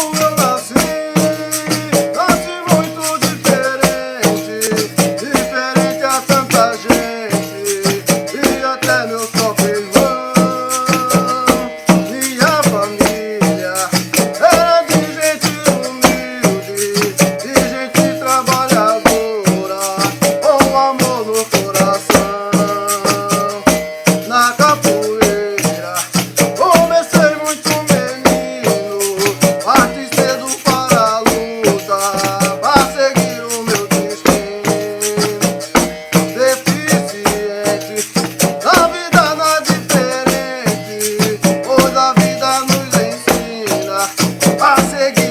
eu nasci muito diferente, diferente a tanta gente, e até meus próprios irmãos. Minha família era de gente humilde, de gente trabalhadora, com amor no coração. Na capoeira comecei muito menino, parti cedo para a luta, para seguir o meu destino. Deficiente, a vida não é diferente, pois a vida nos ensina a seguir